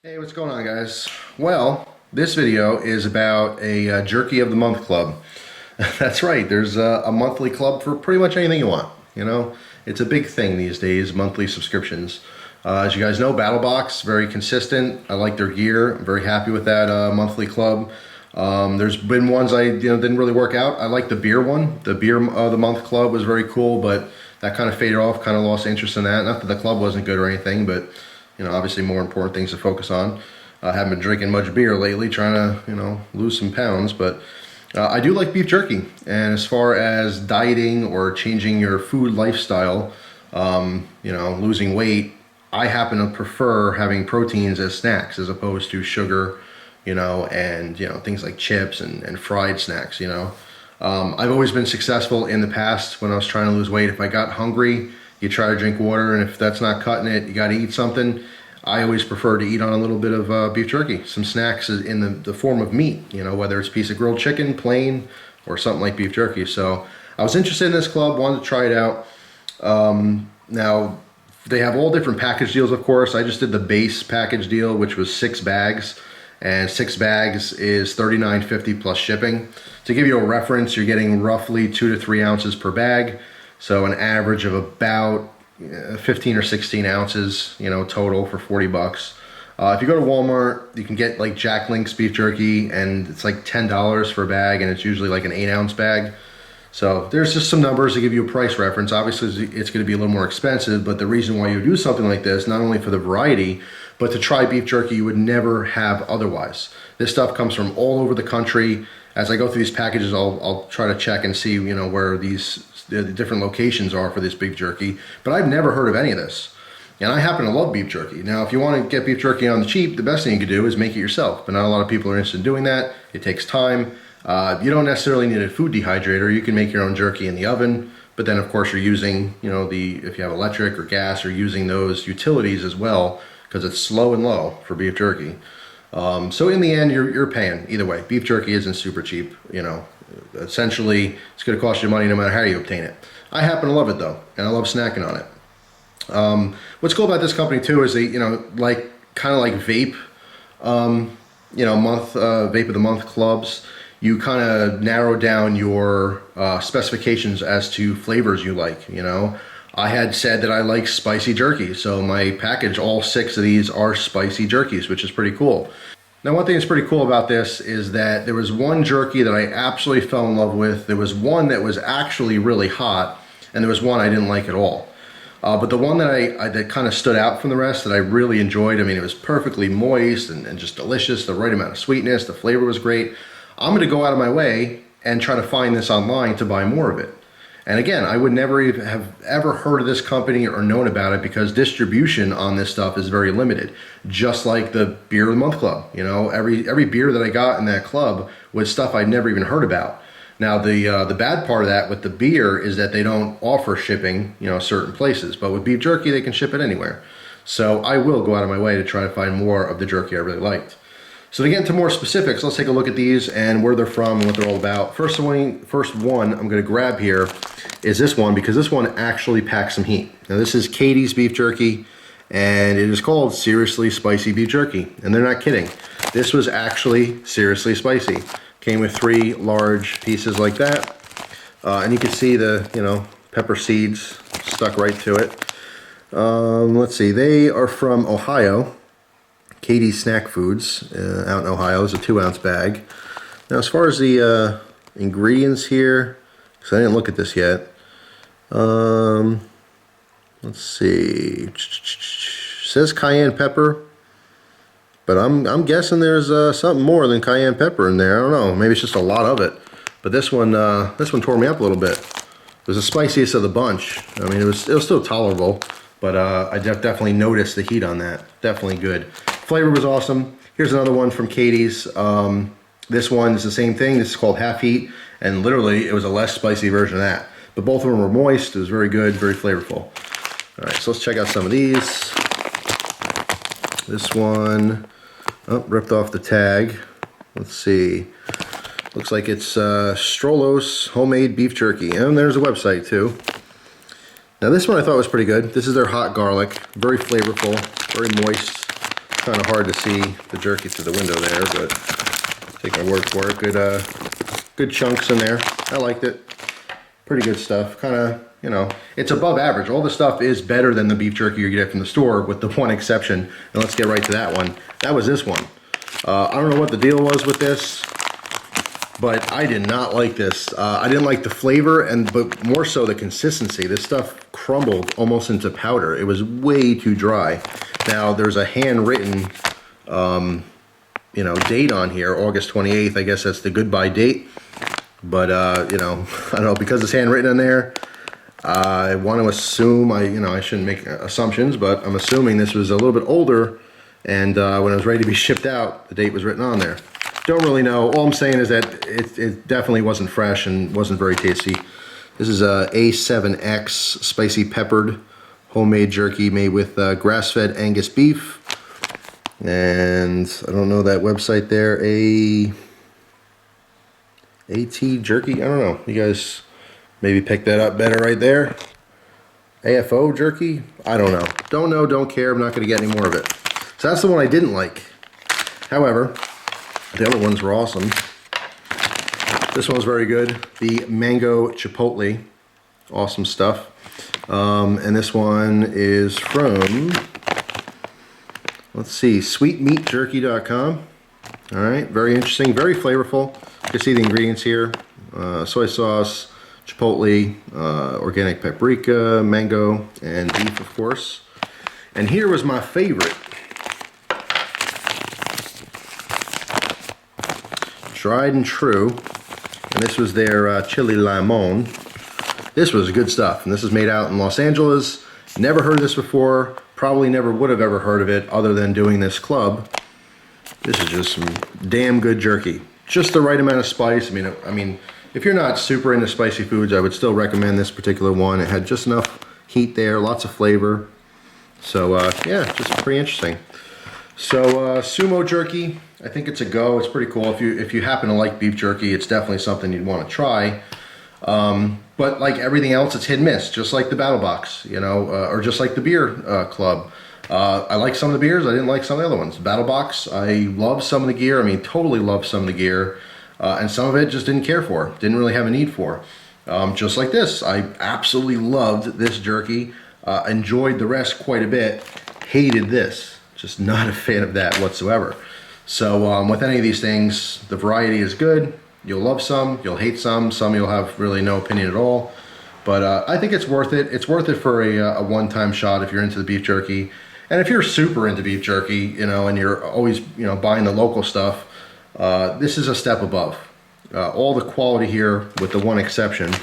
Hey, what's going on, guys? Well, this video is about a Jerky of the Month club. That's right, there's a monthly club for pretty much anything you want. You know, it's a big thing these days, monthly subscriptions. As you guys know, BattleBox, very consistent. I like their gear. I'm very happy with that monthly club. There's been ones I didn't really work out. I like the beer one. The beer of the month club was very cool, but that kind of faded off, kind of lost interest in that. Not that the club wasn't good or anything, but obviously more important things to focus on. I haven't been drinking much beer lately, trying to, lose some pounds, but I do like beef jerky. And as far as dieting or changing your food lifestyle, losing weight, I happen to prefer having proteins as snacks as opposed to sugar, and, things like chips and fried snacks, I've always been successful in the past when I was trying to lose weight. If I got hungry, you try to drink water, and if that's not cutting it, you got to eat something. I always prefer to eat on a little bit of beef jerky, some snacks in the form of meat, whether it's a piece of grilled chicken, plain, or something like beef jerky. So I was interested in this club, wanted to try it out. Now, they have all different package deals, of course. I just did the base package deal, which was 6 bags, and 6 bags is $39.50 plus shipping. To give you a reference, you're getting roughly 2 to 3 ounces per bag. So an average of about 15 or 16 ounces, total for 40 bucks. If you go to Walmart, you can get like Jack Link's beef jerky, and it's like $10 for a bag, and it's usually like an 8-ounce bag. So there's just some numbers to give you a price reference. Obviously, it's going to be a little more expensive, but the reason why you do something like this, not only for the variety, but to try beef jerky you would never have otherwise. This stuff comes from all over the country. As I go through these packages, I'll try to check and see, where the different locations are for this beef jerky, but I've never heard of any of this. And I happen to love beef jerky. Now, if you want to get beef jerky on the cheap, the best thing you can do is make it yourself, but not a lot of people are interested in doing that. It takes time. You don't necessarily need a food dehydrator. You can make your own jerky in the oven, but then of course you're using, if you have electric or gas, you're using those utilities as well, because it's slow and low for beef jerky. So in the end, you're paying either way. Beef jerky isn't super cheap, Essentially, it's going to cost you money no matter how you obtain it. I happen to love it though, and I love snacking on it. What's cool about this company too is they, kind of like vape, vape of the month clubs. You kind of narrow down your specifications as to flavors you like. I had said that I like spicy jerky, so my package, all 6 of these are spicy jerkies, which is pretty cool. Now, one thing that's pretty cool about this is that there was one jerky that I absolutely fell in love with. There was one that was actually really hot, and there was one I didn't like at all. But the one that that kind of stood out from the rest that I really enjoyed, I mean, it was perfectly moist and just delicious, the right amount of sweetness, the flavor was great. I'm gonna go out of my way and try to find this online to buy more of it. And again, I would never even have ever heard of this company or known about it because distribution on this stuff is very limited. Just like the Beer of the Month Club. Every beer that I got in that club was stuff I'd never even heard about. Now, the bad part of that with the beer is that they don't offer shipping, certain places. But with beef jerky, they can ship it anywhere. So I will go out of my way to try to find more of the jerky I really liked. So to get into more specifics, let's take a look at these and where they're from and what they're all about. First one I'm going to grab here is this one, because this one actually packs some heat. Now, this is Katie's beef jerky, and it is called Seriously Spicy Beef Jerky. And they're not kidding. This was actually seriously spicy. Came with 3 large pieces like that. And you can see the, pepper seeds stuck right to it. Let's see, they are from Ohio. Katie's Snack Foods out in Ohio. Is a 2-ounce bag. Now, as far as the ingredients here, because I didn't look at this yet. Let's see. It says cayenne pepper, but I'm guessing there's something more than cayenne pepper in there. I don't know. Maybe it's just a lot of it. But this one tore me up a little bit. It was the spiciest of the bunch. I mean, it was still tolerable, but I definitely noticed the heat on that. Definitely good. Flavor was awesome. Here's another one from Katie's. This one is the same thing. This is called Half Heat, and literally it was a less spicy version of that. But both of them were moist. It was very good, very flavorful. All right, so let's check out some of these. This one, ripped off the tag. Let's see. Looks like it's Strollos homemade beef jerky, and there's a website too. Now this one I thought was pretty good. This is their hot garlic, very flavorful, very moist. kind of hard to see the jerky through the window there, but take my word for it. Good chunks in there. I liked it. Pretty good stuff. Kind of, you know, it's above average. All the stuff is better than the beef jerky you get from the store, with the one exception. And let's get right to that one. That was this one. I don't know what the deal was with this, but I did not like this. I didn't like the flavor, but more so the consistency. This stuff crumbled almost into powder. It was way too dry. Now there's a handwritten, you know, date on here, August 28th. I guess that's the goodbye date. But you know, I don't know, because it's handwritten in there. I want to assume, you know, I shouldn't make assumptions, but I'm assuming this was a little bit older, and when it was ready to be shipped out, the date was written on there. Don't really know. All I'm saying is that it definitely wasn't fresh and wasn't very tasty. This is a A7X spicy peppered homemade jerky made with grass-fed Angus beef. And I don't know that website there. AT Jerky? I don't know. You guys maybe pick that up better right there. AFO Jerky? I don't know. Don't know, don't care. I'm not going to get any more of it. So that's the one I didn't like. However, the other ones were awesome. This one's very good. The mango chipotle. Awesome stuff. And this one is from, let's see, sweetmeatjerky.com. All right, very interesting, very flavorful. You can see the ingredients here. Soy sauce, chipotle, organic paprika, mango, and beef, of course. And here was my favorite. Tried and true. And this was their chili limon. This was good stuff. And this is made out in Los Angeles. Never heard of this before. Probably never would have ever heard of it other than doing this club. This is just some damn good jerky. Just the right amount of spice. I mean, if you're not super into spicy foods, I would still recommend this particular one. It had just enough heat there, lots of flavor. So yeah, just pretty interesting. So sumo jerky, I think it's a go. It's pretty cool. If you happen to like beef jerky, it's definitely something you'd want to try. But like everything else, it's hit and miss, just like the Battle Box, you know, or just like the beer club. I like some of the beers. I didn't like some of the other ones. Battle Box, I love some of the gear. I mean, totally love some of the gear. And some of it just didn't care for. Didn't really have a need for. Just like this, I absolutely loved this jerky. Enjoyed the rest quite a bit. Hated this. Just not a fan of that whatsoever. So with any of these things, the variety is good. You'll love some, you'll hate some you'll have really no opinion at all. But I think it's worth it. It's worth it for a one-time shot if you're into the beef jerky. And if you're super into beef jerky, you know, and you're always, you know, buying the local stuff, this is a step above. All the quality here, with the one exception,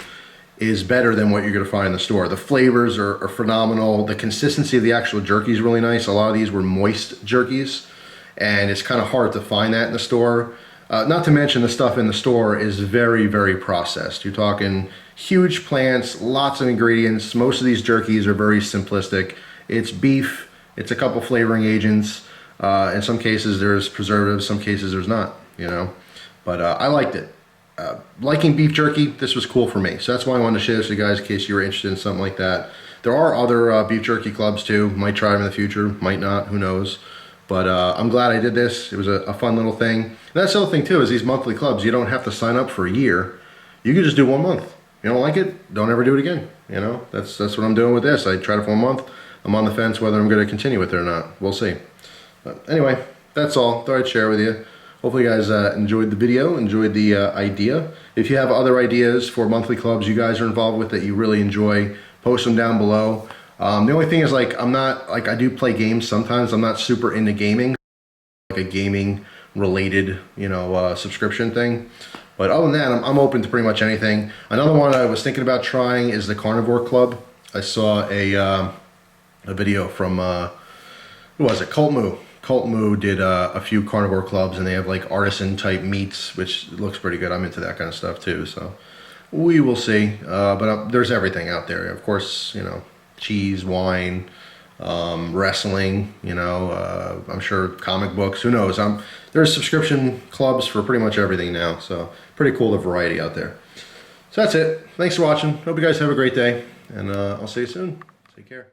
is better than what you're going to find in the store. The flavors are phenomenal. The consistency of the actual jerky is really nice. A lot of these were moist jerkies, and it's kind of hard to find that in the store. Not to mention the stuff in the store is very, very processed. You're talking huge plants, lots of ingredients. Most of these jerkies are very simplistic. It's beef, it's a couple flavoring agents. In some cases there's preservatives, some cases there's not, you know. But I liked it. Liking beef jerky, this was cool for me. So that's why I wanted to share this with you guys in case you were interested in something like that. There are other beef jerky clubs too. Might try them in the future, might not, who knows. But I'm glad I did this. It was a fun little thing. And that's the other thing too, is these monthly clubs, you don't have to sign up for a year. You can just do 1 month. You don't like it, don't ever do it again. You know, that's what I'm doing with this. I tried it for 1 month. I'm on the fence whether I'm going to continue with it or not. We'll see. But anyway, that's all. Thought I'd share with you. Hopefully you guys enjoyed the video, enjoyed the idea. If you have other ideas for monthly clubs you guys are involved with that you really enjoy, post them down below. The only thing is, like, I'm not, like, I do play games sometimes. I'm not super into gaming, like a gaming related, you know, subscription thing. But other than that, I'm open to pretty much anything. Another one I was thinking about trying is the Carnivore Club. I saw a video from, who was it? Cult Moo. Cult Moo did a few carnivore clubs, and they have like artisan type meats, which looks pretty good. I'm into that kind of stuff too, so we will see. But there's everything out there. Of course, you know, cheese, wine, wrestling, you know, I'm sure comic books, who knows. There's subscription clubs for pretty much everything now, so pretty cool, the variety out there. So that's it. Thanks for watching. Hope you guys have a great day, and I'll see you soon. Take care.